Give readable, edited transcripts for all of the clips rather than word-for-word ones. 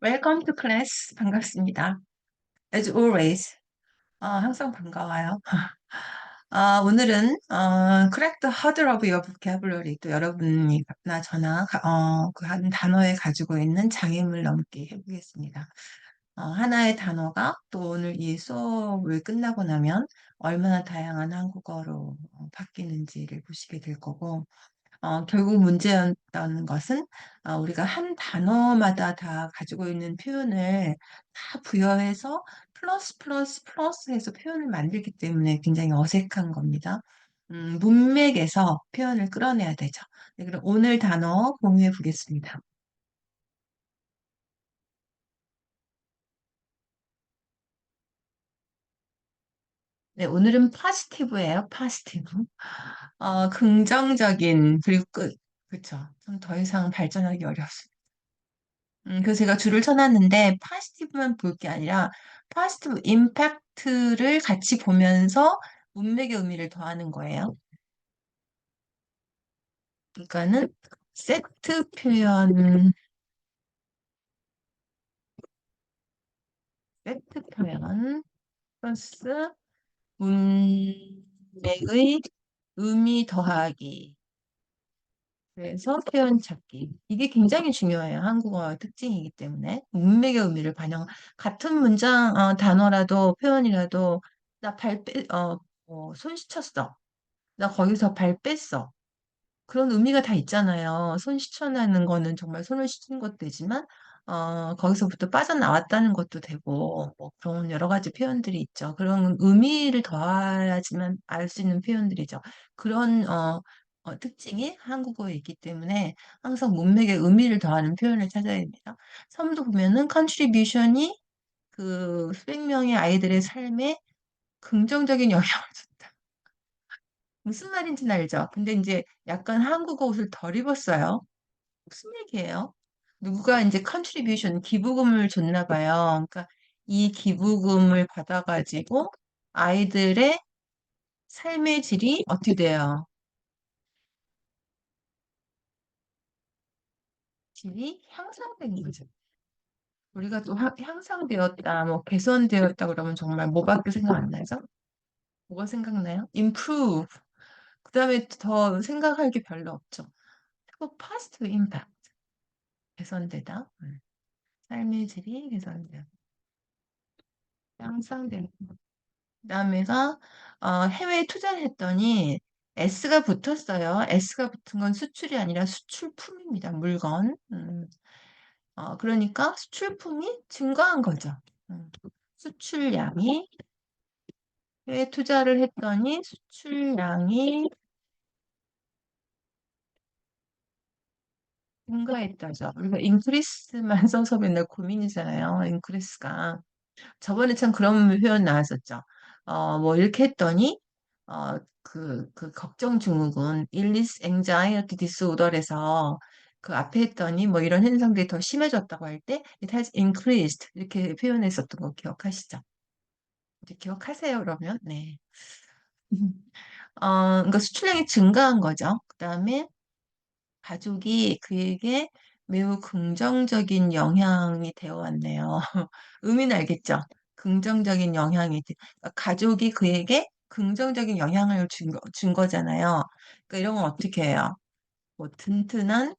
Welcome to class. 반갑습니다. As always. 항상 반가워요. 오늘은 Crack the Heart of your vocabulary. 또 여러분이나 저나 그 한 단어에 가지고 있는 장애물 넘기 해보겠습니다. 하나의 단어가 또 오늘 이 수업을 끝나고 나면 얼마나 다양한 한국어로 바뀌는지를 보시게 될 거고, 결국 문제였다는 것은 우리가 한 단어마다 다 가지고 있는 표현을 다 부여해서 플러스 플러스 플러스 해서 표현을 만들기 때문에 굉장히 어색한 겁니다. 문맥에서 표현을 끌어내야 되죠. 네, 그럼 오늘 단어 공유해 보겠습니다. 네, 오늘은 파지티브예요. 파지티브. 긍정적인 그리고 끝. 그쵸. 좀 더 이상 발전하기 어렵습니다. 그래서 제가 줄을 쳐놨는데 파지티브만 볼 게 아니라 파지티브 임팩트를 같이 보면서 문맥의 의미를 더하는 거예요. 그러니까는 세트 표현, 세트 표현 플러스 문맥의 의미 더하기. 그래서 표현 찾기. 이게 굉장히 중요해요. 한국어 특징이기 때문에. 문맥의 의미를 반영. 같은 문장, 단어라도 표현이라도 나 손 씻혔어. 나 거기서 발 뺐어. 그런 의미가 다 있잖아요. 손 씻어내는 거는 정말 손을 씻은 것도 되지만, 거기서부터 빠져나왔다는 것도 되고, 뭐 그런 여러 가지 표현들이 있죠. 그런 의미를 더해야지만 알 수 있는 표현들이죠. 그런, 특징이 한국어에 있기 때문에 항상 문맥의 의미를 더하는 표현을 찾아야 됩니다. 섬도 보면은 contribution이 그 수백 명의 아이들의 삶에 긍정적인 영향을 줬다. 무슨 말인지는 알죠? 근데 이제 약간 한국어 옷을 덜 입었어요. 무슨 얘기예요? 누가 이제 컨트리뷰션, 기부금을 줬나 봐요. 그러니까 이 기부금을 받아가지고 아이들의 삶의 질이 어떻게 돼요? 질이 향상된 거죠. 우리가 또 향상되었다, 뭐 개선되었다 그러면 정말 뭐밖에 생각 안 나죠? 뭐가 생각나요? improve. 그 다음에 더 생각할 게 별로 없죠. 또 positive impact. 개선되다. 삶의 질이 개선돼요. 향상되는. 그다음에가 해외에 투자를 했더니 S가 붙었어요. S가 붙은 건 수출이 아니라 수출품입니다. 물건. 그러니까 수출품이 증가한 거죠. 수출량이 해외 투자를 했더니 수출량이 증가했다죠. 우리가 인크리스만 써서 맨날 고민이잖아요. 인크리스가. 저번에 참 그런 표현 나왔었죠. 뭐 이렇게 했더니 그 걱정 증후군 illness anxiety disorder에서 그 앞에 했더니 뭐 이런 현상들이 더 심해졌다고 할 때 it has increased 이렇게 표현했었던 거 기억하시죠? 이제 기억하세요, 그러면? 네. 그러니까 수출량이 증가한 거죠. 그다음에 가족이 그에게 매우 긍정적인 영향이 되어 왔네요. 의미는 알겠죠? 긍정적인 그러니까 가족이 그에게 긍정적인 영향을 준 거잖아요. 그러니까 이런 건 어떻게 해요? 뭐 든든한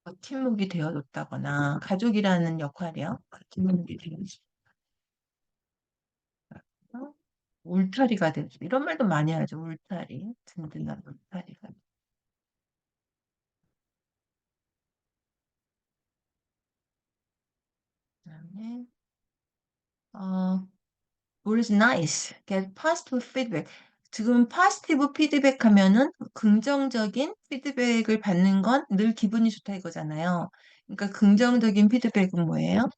버팀목이 되어줬다거나 가족이라는 역할이요. 버팀목이 되어줬다. 울타리가 되죠. 이런 말도 많이 하죠. 울타리. 든든한 울타리가. 그다음에 어, What is nice? Get positive feedback. 지금 positive feedback 하면은 긍정적인 피드백을 받는 건 늘 기분이 좋다 이거잖아요. 그러니까 긍정적인 피드백은 뭐예요?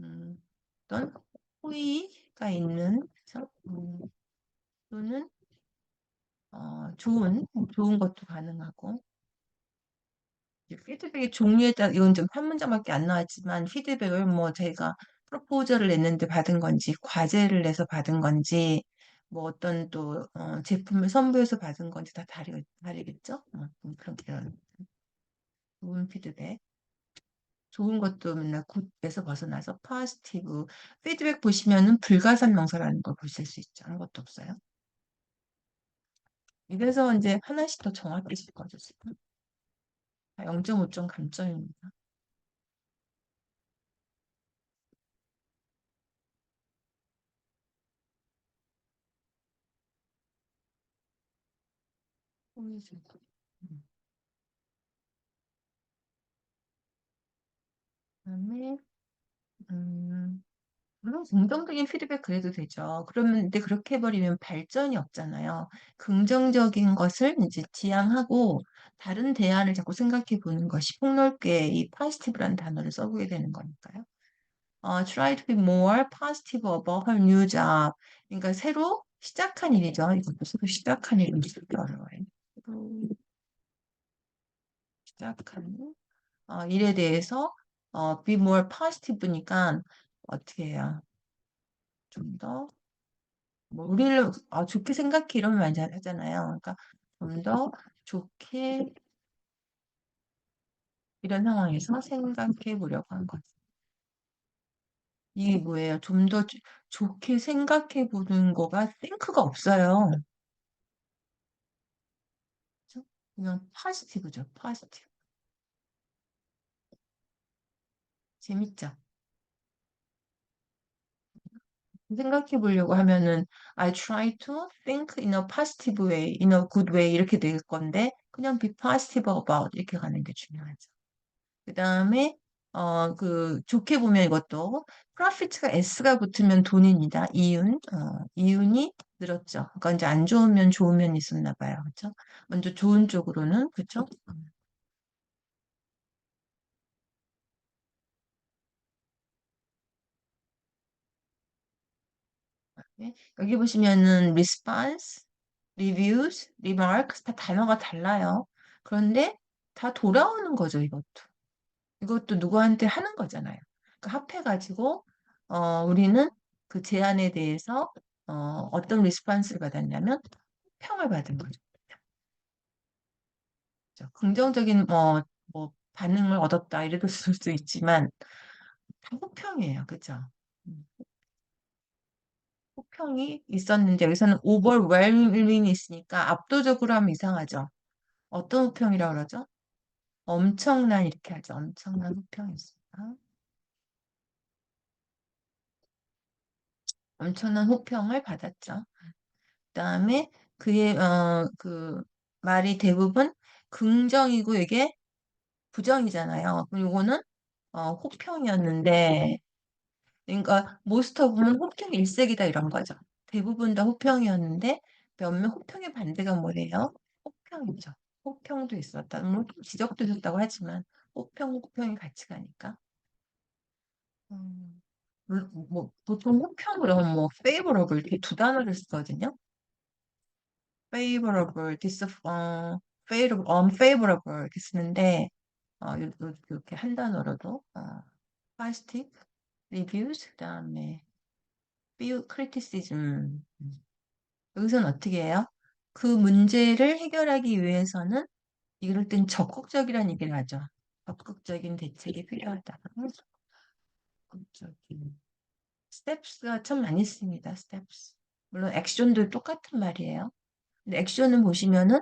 음, 어떤 호의가 있는, 그쵸? 또는 좋은 것도 가능하고. 이제 피드백의 종류에 따라 이건 좀 한 문장밖에 안 나왔지만 피드백을 뭐 제가 프로포저를 냈는데 받은 건지 과제를 내서 받은 건지 뭐 어떤 또 제품을 선보여서 받은 건지 다 다르겠죠? 그런 좋은 피드백. 좋은 것도 맨날 굿에서 벗어나서 파지티브. 피드백 보시면은 불가산 명사라는 걸 보실 수 있죠. 아무것도 없어요. 이래서 이제 하나씩 더 정확해질 거죠, 지금. 0.5점 감점입니다. 보여주고. 그다음에 물론 긍정적인 피드백 그래도 되죠. 그러면 근데 그렇게 해버리면 발전이 없잖아요. 긍정적인 것을 이제 지향하고 다른 대안을 자꾸 생각해 보는 것이 폭넓게 이 positive라는 단어를 써보게 되는 거니까요. try to be more positive about her new job. 그러니까 새로 시작한 일이죠. 이것도 새로 시작한 일이 쓰기 어려워요. 새로 시작한 일에 대해서 be more positive니까 어떻게 해요? 좀 더, 뭐, 우리를 좋게 생각해 이러면 많이 하잖아요. 그러니까 좀 더 좋게 이런 상황에서 생각해 보려고 한 거죠. 이게 뭐예요? 좀 더 좋게 생각해 보는 거가 think가 없어요. 그죠? 그냥 positive죠. positive. 재밌죠? 생각해 보려고 하면은 I try to think in a positive way, in a good way 이렇게 될 건데 그냥 be positive about 이렇게 가는 게 중요하죠. 그 다음에 좋게 보면 이것도 profit가 S가 붙으면 돈입니다. 이윤이 늘었죠. 그러니까 이제 안 좋으면 좋은 면이 있었나 봐요. 그렇죠? 먼저 좋은 쪽으로는 그렇죠? 네. 여기 보시면은 response, reviews, remarks 다 단어가 달라요. 그런데 다 돌아오는 거죠, 이것도. 이것도 누구한테 하는 거잖아요. 그러니까 합해가지고 우리는 그 제안에 대해서 어떤 리스판스를 받았냐면 평을 받은 거죠. 그죠? 긍정적인 뭐 반응을 얻었다 이래도 쓸 수 있지만 다 호평이에요. 그죠? 음, 호평이 있었는데 여기서는 overwhelming이 있으니까 압도적으로 하면 이상하죠. 어떤 호평이라고 그러죠? 엄청난 이렇게 하죠. 엄청난 호평이 있습니다. 엄청난 호평을 받았죠. 그다음에 그의 그 말이 대부분 긍정이고 이게 부정이잖아요. 그럼 요거는 호평이었는데 그러니까 most of는 호평 일색이다 이런 거죠. 대부분 다 호평이었는데 몇몇 호평의 반대가 뭐래요? 호평이죠. 호평도 있었다. 뭐 지적도 있었다고 하지만 호평이 같이 가니까. 음, 뭐 보통 호평으로 뭐 favorable 이렇게 두 단어를 쓰거든요. favorable, favorable, unfavorable 이렇게 쓰는데 이렇게 한 단어로도 positive, reviews 그다음에 criticism 여기서는 어떻게 해요? 그 문제를 해결하기 위해서는 이럴 땐 적극적이라는 얘기를 하죠. 적극적인 대책이 필요하다. 적극적인 steps가 참 많이 씁니다. steps. 물론 액션도 똑같은 말이에요. 근데 액션은 보시면은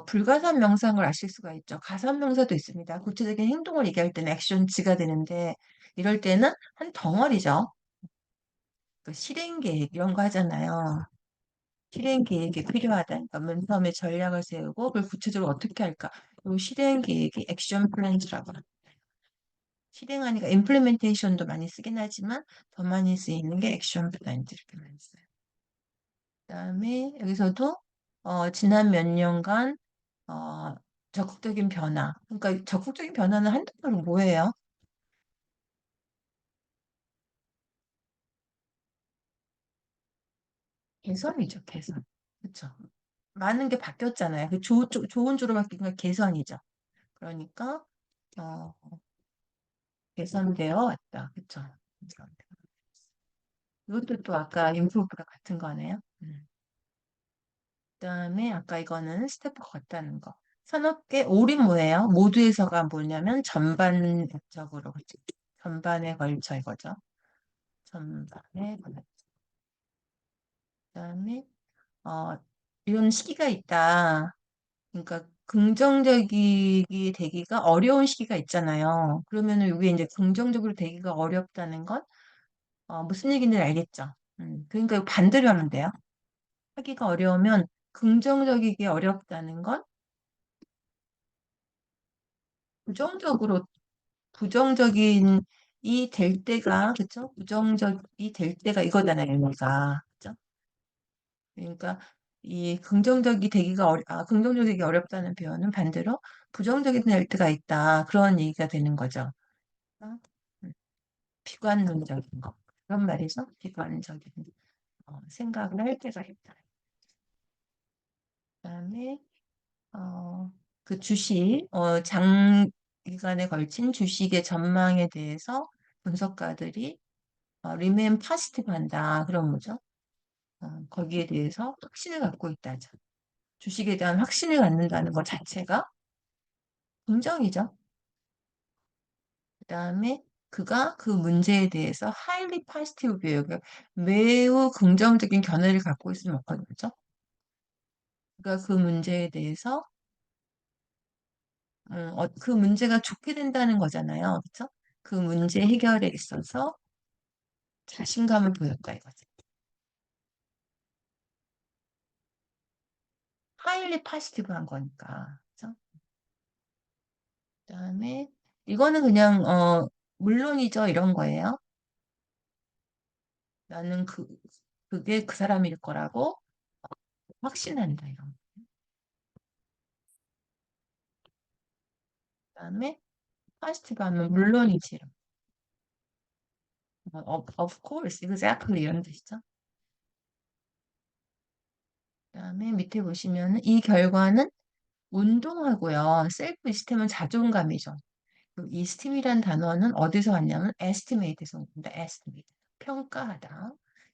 불가산 명사인 걸 아실 수가 있죠. 가산 명사도 있습니다. 구체적인 행동을 얘기할 때는 액션지가 되는데 이럴 때는 한 덩어리죠. 그 실행 계획 이런 거 하잖아요. 실행 계획이 필요하다. 그러니까 맨 처음에 전략을 세우고 그걸 구체적으로 어떻게 할까? 이 실행 계획이 액션 플랜이라고 합니다. 실행하니까 임플리멘테이션도 많이 쓰긴 하지만 더 많이 쓰이는 게 액션 플랜 이렇게 많이 써요. 그다음에 여기서도 지난 몇 년간 어, 적극적인 변화. 그러니까 적극적인 변화는 한국어로 뭐예요? 개선이죠, 개선. 그렇죠. 많은 게 바뀌었잖아요. 좋은 쪽으로 바뀐 건 개선이죠. 그러니까 어, 개선되어 왔다. 그렇죠. 이것도 또 아까 improve랑 같은 거네요. 그다음에 아까 이거는 스텝과 같다는 거. 산업계 올인 뭐예요? 모두에서가 뭐냐면 전반적으로 그치? 전반에 걸쳐 이거죠. 전반에 걸쳐. 그다음에 어 이런 시기가 있다. 그러니까 긍정적이 되기가 어려운 시기가 있잖아요. 그러면은 이게 이제 긍정적으로 되기가 어렵다는 건 무슨 얘기인지 알겠죠? 그러니까 이거 반대로 하면 돼요. 하기가 어려우면 긍정적이기 어렵다는 건 부정적으로 부정적인 이 될 때가 그쵸? 부정적이 될 때가 이거잖아요, 의미가. 그죠? 그러니까 이 긍정적이 되기가 긍정적이기 어렵다는 표현은 반대로 부정적이 될 때가 있다. 그런 얘기가 되는 거죠. 음, 비관론적인 거. 그런 말이죠. 비관적인 생각을 할 때가 있다. 그다음에 그 주식, 장기간에 걸친 주식의 전망에 대해서 분석가들이 remain positive 한다. 그런 거죠. 거기에 대해서 확신을 갖고 있다죠. 주식에 대한 확신을 갖는다는 것 자체가 긍정이죠. 그 다음에 그가 그 문제에 대해서 highly positive view, 매우 긍정적인 견해를 갖고 있으면 어쩌죠? 그가 그 문제에 대해서 그 문제가 좋게 된다는 거잖아요. 그렇죠? 그 문제 해결에 있어서 자신감을 보였다 이거지. highly positive한 거니까. 그렇죠? 그다음에 이거는 그냥 물론이죠 이런 거예요. 나는 그게 그 사람일 거라고 확신한다 이런. 그다음에 positive 하면 물론이지. 이런. of course, exactly 이런 뜻이죠. 그다음에 밑에 보시면 이 결과는 운동하고요. 셀프 이스템은 자존감이죠. 그 이스템이란 단어는 어디서 왔냐면 estimate에서 옵니다. estimate. 평가하다.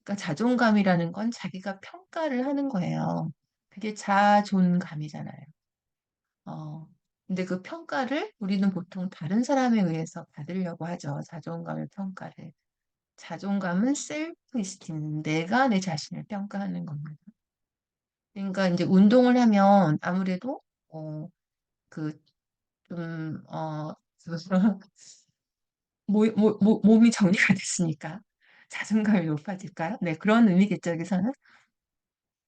그러니까 자존감이라는 건 자기가 평가를 하는 거예요. 그게 자존감이잖아요. 근데 그 평가를 우리는 보통 다른 사람에 의해서 받으려고 하죠. 자존감의 평가를. 자존감은 셀프 이스팀. 내가 내 자신을 평가하는 겁니다. 그러니까 이제 운동을 하면 아무래도 그 좀 몸이 정리가 됐으니까 자존감이 높아질까요? 네, 그런 의미겠죠, 여기서는.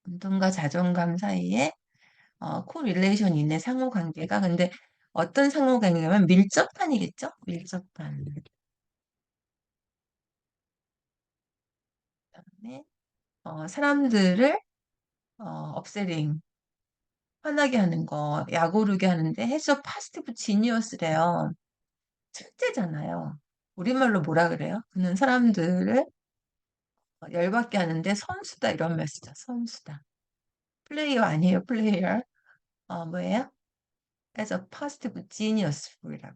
운동과 자존감 사이에 코릴레이션이 있네, 상호관계가. 근데 어떤 상호관계냐면 밀접한이겠죠? 밀접한. 그다음에 사람들을 업세링, 화나게 하는 거, 약오르게 하는데 해서 파스티브 지니어스래요. 철제잖아요. 우리말로 뭐라 그래요? 그는 사람들을 열받게 하는데 선수다 이런 말 쓰죠. 선수다. 플레이어 아니에요, 플레이어. 뭐예요? as a positive genius라고 해요.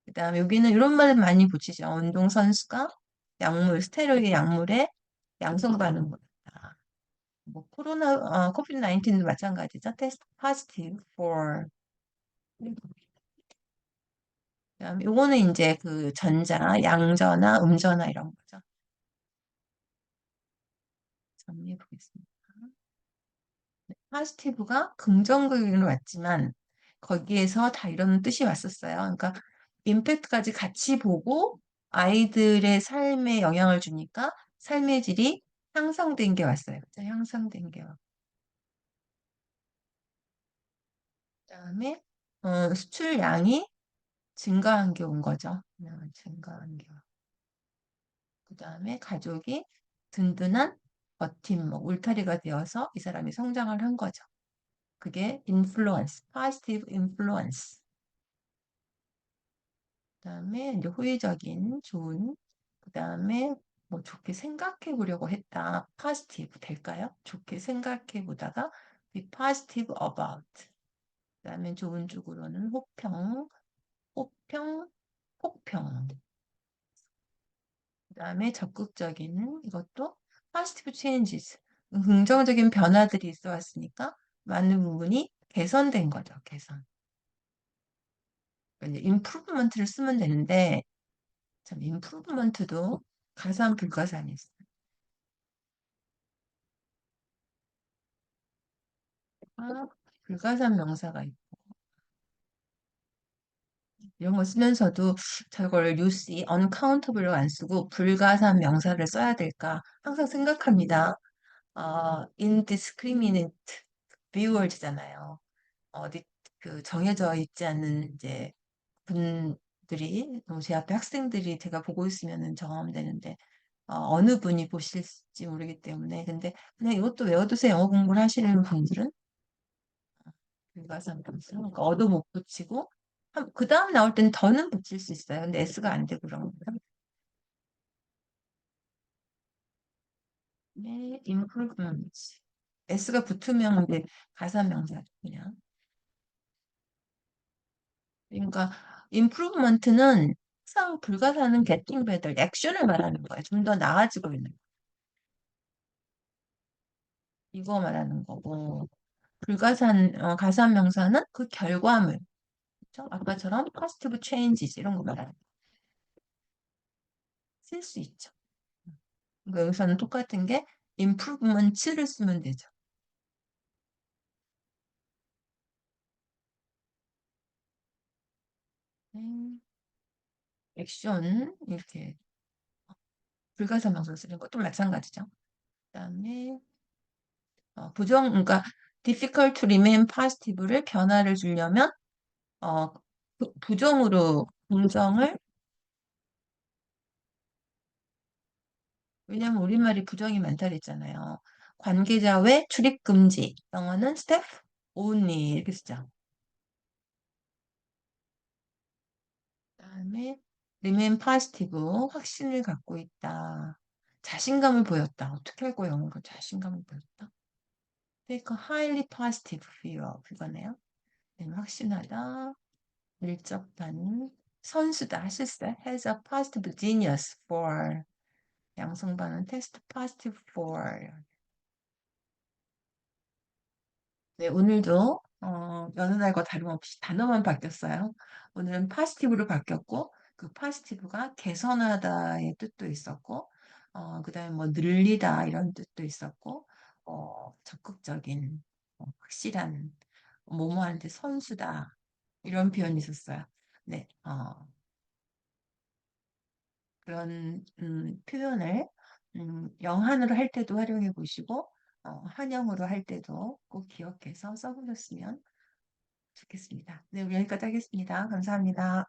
그다음에 여기는 이런 말 많이 붙이죠. 운동선수가 스테로이드 약물에 양성 반응을 했다. 뭐 코비드 19도 마찬가지죠. 테스트 positive for. 그다음에 요거는 이제 그 양전화, 음전화 이런 거죠. 정리해 보겠습니다. 파지티브가 긍정적으로 왔지만 거기에서 다 이런 뜻이 왔었어요. 그러니까 임팩트까지 같이 보고 아이들의 삶에 영향을 주니까 삶의 질이 향상된 게 왔어요. 그죠? 향상된 게 왔고. 그다음에 수출량이 증가한 게 온 거죠. 증가한 게. 그다음에 가족이 든든한 버팀목, 울타리가 되어서 이 사람이 성장을 한 거죠. 그게 influence, positive influence. 그다음에 이제 호의적인, 좋은. 그다음에 뭐 좋게 생각해 보려고 했다. positive 될까요? 좋게 생각해 보다가 be positive about. 그다음에 좋은 쪽으로는 호평, 폭평. 그다음에 적극적인 이것도 positive changes. 긍정적인 변화들이 있어 왔으니까 많은 부분이 개선된 거죠, 개선. 그러니까 이제 improvement를 쓰면 되는데, 참, improvement도 가산, 불가산이 있어요. 아, 불가산 명사가 있고, 이런 거 쓰면서도 저걸 you see, uncountable로 안 쓰고 불가산 명사를 써야 될까 항상 생각합니다. indiscriminate viewers잖아요. 어디 그 정해져 있지 않는 이제 분들이 제 앞에 학생들이 제가 보고 있으면은 정함되는데 어느 분이 보실지 모르기 때문에 근데 그냥 이것도 외워두세요. 영어 공부를 하시는 분들은 불가산 명사 그러니까 어도 못 붙이고 그 다음 나올 때는 더는 붙일 수 있어요. 근데 S가 안 되고 그런 거예요. 네, improvement. S가 붙으면 이제 가사명사죠, 그냥. 그러니까 improvement는 항상 불가사는 getting better, 액션을 말하는 거예요. 좀 더 나아지고 있는 거. 이거 말하는 거고. 가사명사는 그 결과물. 그렇죠? 아까처럼 positive changes 이런 거 말하는 거. 쓸 수 있죠. 그러니까 여기서는 똑같은 게 improvement를 쓰면 되죠. 네. 액션 이렇게 불가사명사 쓰는 것도 마찬가지죠. 그다음에 그러니까 difficult to remain positive를 변화를 주려면 어, 부정으로 긍정을 왜냐하면 우리말이 부정이 많다 그랬잖아요. 관계자 외 출입 금지. 영어는 staff only 이렇게 쓰죠. 그다음에 remain positive 확신을 갖고 있다. 자신감을 보였다. 어떻게 할거 영어로 자신감을 보였다? take a highly positive view 그거네요. 확신하다. 밀접한 선수다 하실세 has a positive genius for 양성반은 test positive for 네 오늘도 여느 날과 다름없이 단어만 바뀌었어요. 오늘은 positive로 바뀌었고 그 positive가 개선하다의 뜻도 있었고 그다음에 뭐 늘리다 이런 뜻도 있었고 적극적인 확실한 뭐뭐하는데 선수다 이런 표현이 있었어요. 네, 그런 표현을 영한으로 할 때도 활용해 보시고 한영어로 할 때도 꼭 기억해서 써보셨으면 좋겠습니다. 네, 우리 여기까지 하겠습니다. 감사합니다.